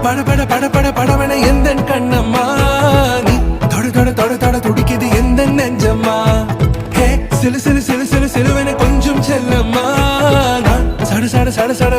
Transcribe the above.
பட பட பட பட படவன எந்த கண்ணம்மா நீ தொட தொட தொட தொட துடிக்குது எந்த நெஞ்சம்மா ஹே சிலு சிலு சிலு சிலு சிலுவன கொஞ்சம் செல்லம்மா சட சட சட சட